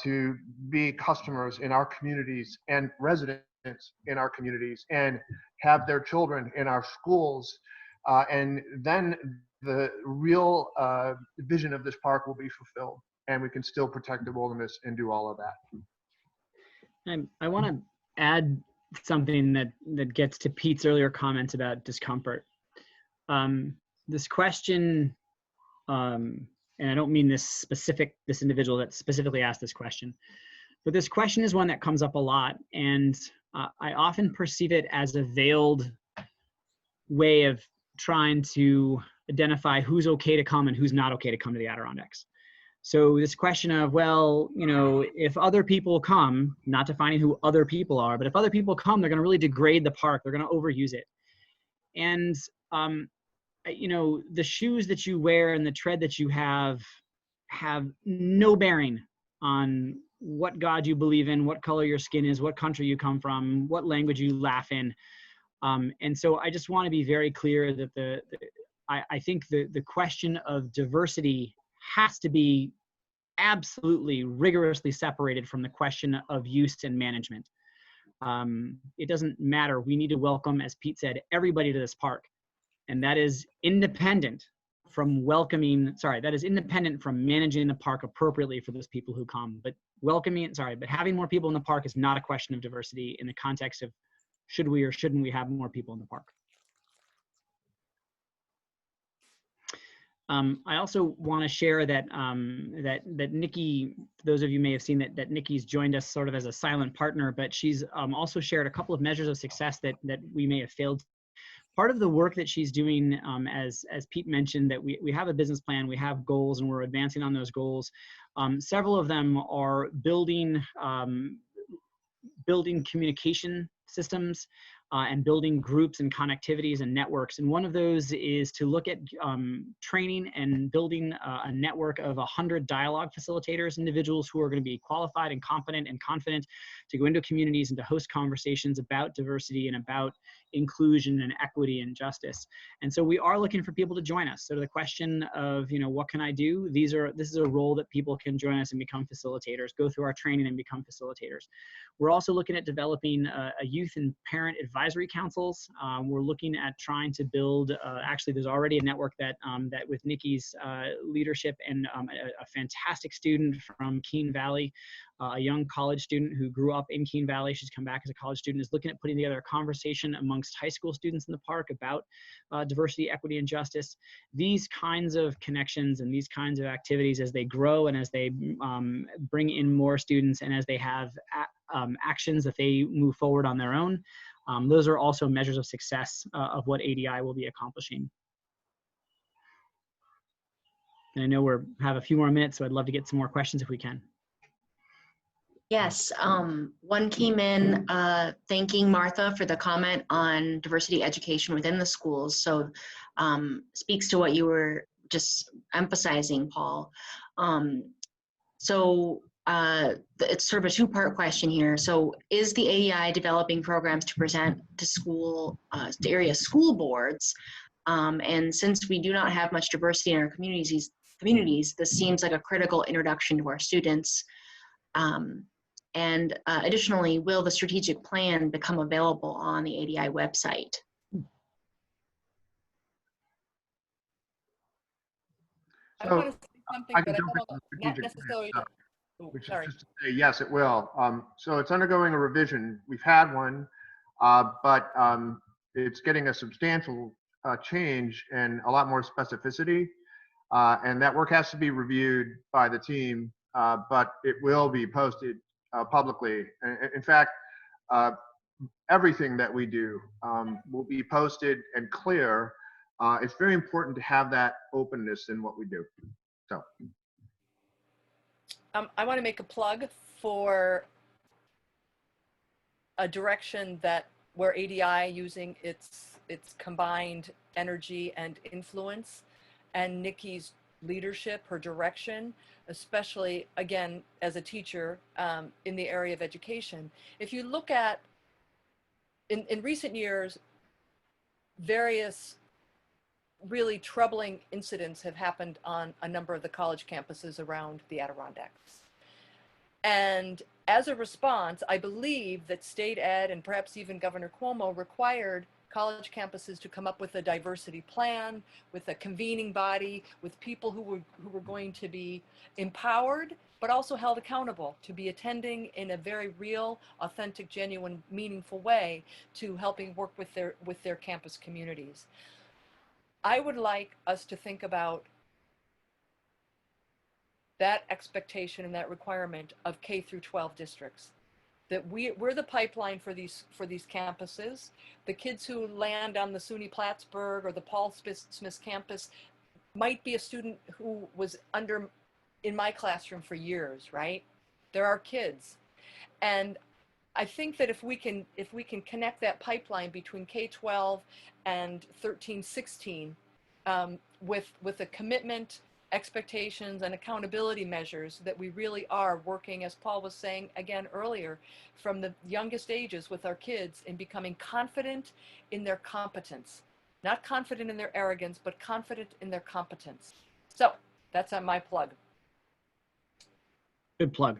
to be customers in our communities and residents in our communities, and have their children in our schools. And then the real vision of this park will be fulfilled, and we can still protect the wilderness and do all of that. I want to add something that gets to Pete's earlier comments about discomfort. This question, and I don't mean this individual that specifically asked this question, but this question is one that comes up a lot, and I often perceive it as a veiled way of trying to identify who's okay to come and who's not okay to come to the Adirondacks. So this question of, well, you know, if other people come, not defining who other people are, but if other people come, they're going to really degrade the park. They're going to overuse it. And, you know, the shoes that you wear and the tread that you have no bearing on what God you believe in, what color your skin is, what country you come from, what language you laugh in. And so I just want to be very clear that I think the question of diversity has to be absolutely rigorously separated from the question of use and management. It doesn't matter. We need to welcome, as Pete said, everybody to this park. And that is independent from independent from managing the park appropriately for those people who come. But but having more people in the park is not a question of diversity in the context of should we or shouldn't we have more people in the park. I also want to share that that Nikki, for those of you may have seen that Nikki's joined us sort of as a silent partner, but she's also shared a couple of measures of success that we may have failed. Part of the work that she's doing, as Pete mentioned, that we have a business plan, we have goals, and we're advancing on those goals. Several of them are building communication systems and building groups and connectivities and networks. And one of those is to look at training and building a network of 100 dialogue facilitators, individuals who are going to be qualified and competent and confident to go into communities and to host conversations about diversity and about inclusion and equity and justice. And so we are looking for people to join us. So to the question of, you know, what can I do? This is a role that people can join us and become facilitators, go through our training and become facilitators. We're also looking at developing a youth and parent advisory advisory councils. We're looking at trying to build, actually there's already a network that, that with Nikki's leadership and a fantastic student from Keene Valley, a young college student who grew up in Keene Valley, she's come back as a college student, is looking at putting together a conversation amongst high school students in the park about diversity, equity, and justice. These kinds of connections and these kinds of activities, as they grow and as they bring in more students and as they have actions that they move forward on their own, those are also measures of success of what ADI will be accomplishing. And I know we have a few more minutes, so I'd love to get some more questions if we can. Yes, one came in thanking Martha for the comment on diversity education within the schools. So speaks to what you were just emphasizing, Paul. It's sort of a two-part question here. So is the AEI developing programs to present to to area school boards? And since we do not have much diversity in our communities, this seems like a critical introduction to our students. Additionally, will the strategic plan become available on the ADI website? I want to say something, I but can I jump don't into the not strategic necessarily. plan, Oh, which sorry. is just to say, yes, it will. So it's undergoing a revision. We've had one, but it's getting a substantial change and a lot more specificity. And that work has to be reviewed by the team, but it will be posted publicly. In fact, everything that we do will be posted and clear. It's very important to have that openness in what we do. So. I want to make a plug for a direction where ADI, using its combined energy and influence, and Nikki's leadership, her direction, especially again as a teacher in the area of education. If you look at in recent years, various really troubling incidents have happened on a number of the college campuses around the Adirondacks. And as a response, I believe that state ed and perhaps even Governor Cuomo required college campuses to come up with a diversity plan, with a convening body, with people who were going to be empowered, but also held accountable to be attending in a very real, authentic, genuine, meaningful way to helping work with their campus communities. I would like us to think about that expectation and that requirement of K through 12 districts, that we're the pipeline for these campuses. The kids who land on the SUNY Plattsburgh or the Paul Smith campus might be a student who was in my classroom for years, right? There are kids. And I think that if we can connect that pipeline between K-12 and 13-16 with a commitment, expectations, and accountability measures, that we really are working, as Paul was saying again earlier, from the youngest ages with our kids in becoming confident in their competence. Not confident in their arrogance, but confident in their competence. So that's on my plug. Good plug.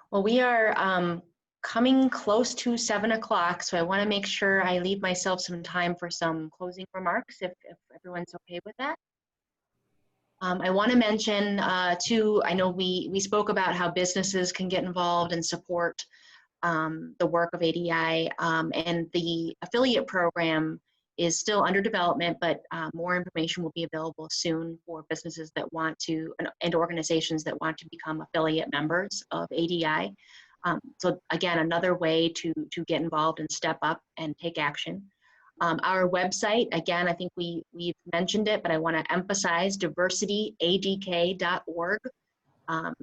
Well, we are coming close to 7 o'clock, so I want to make sure I leave myself some time for some closing remarks, if everyone's okay with that. I want to mention too, I know we spoke about how businesses can get involved and support the work of ADI, and the affiliate program is still under development, but more information will be available soon for businesses that want to, and organizations that want to become affiliate members of ADI. So again, another way to get involved and step up and take action. Our website, again, I think we've mentioned it, but I want to emphasize diversityadk.org.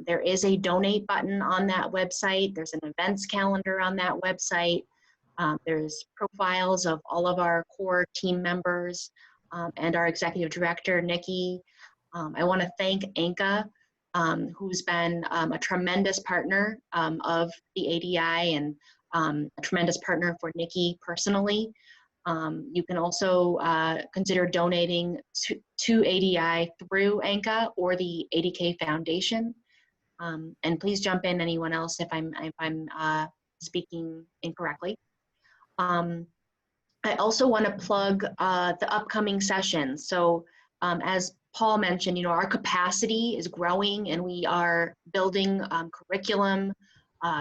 There is a donate button on that website. There's an events calendar on that website. There's profiles of all of our core team members and our executive director, Nikki. I want to thank ANCA, who's been a tremendous partner of the ADI and a tremendous partner for Nikki personally. You can also consider donating to ADI through ANCA or the ADK Foundation. And please jump in, anyone else, if I'm speaking incorrectly. I also want to plug the upcoming sessions. So as Paul mentioned, you know, our capacity is growing and we are building curriculum,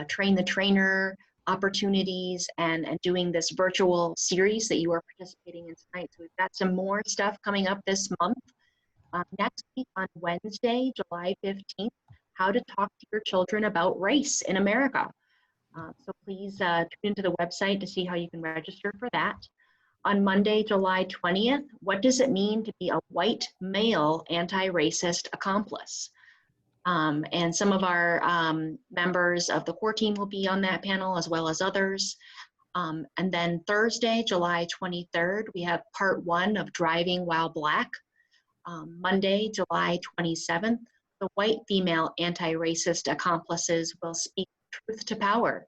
train the trainer opportunities, and doing this virtual series that you are participating in tonight. So we've got some more stuff coming up this month. Next week on Wednesday, July 15th, how to talk to your children about race in America. So please tune into the website to see how you can register for that. On Monday, July 20th, what does it mean to be a white male anti-racist accomplice? And some of our members of the core team will be on that panel, as well as others. And then Thursday, July 23rd, we have part 1 of Driving While Black. Monday, July 27th, the white female anti-racist accomplices will speak truth to power.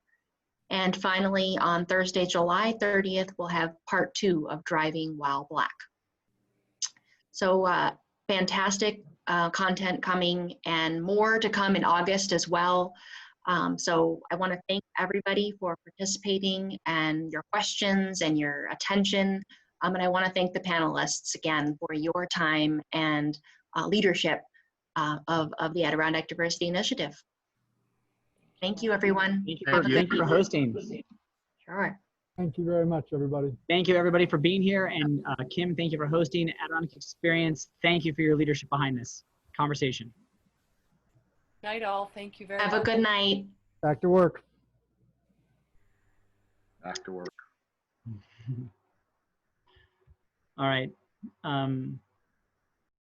And finally, on Thursday, July 30th, we'll have part 2 of Driving While Black. So fantastic content coming, and more to come in August as well. So I want to thank everybody for participating and your questions and your attention. And I want to thank the panelists again for your time and leadership of the Adirondack Diversity Initiative. Thank you, everyone. Thank you for hosting. Sure. Thank you very much, everybody. Thank you, everybody, for being here. And Kim, thank you for hosting Adirondack Experience. Thank you for your leadership behind this conversation. Night all. Thank you very much. Have a good night. Back to work. Back to work. All right.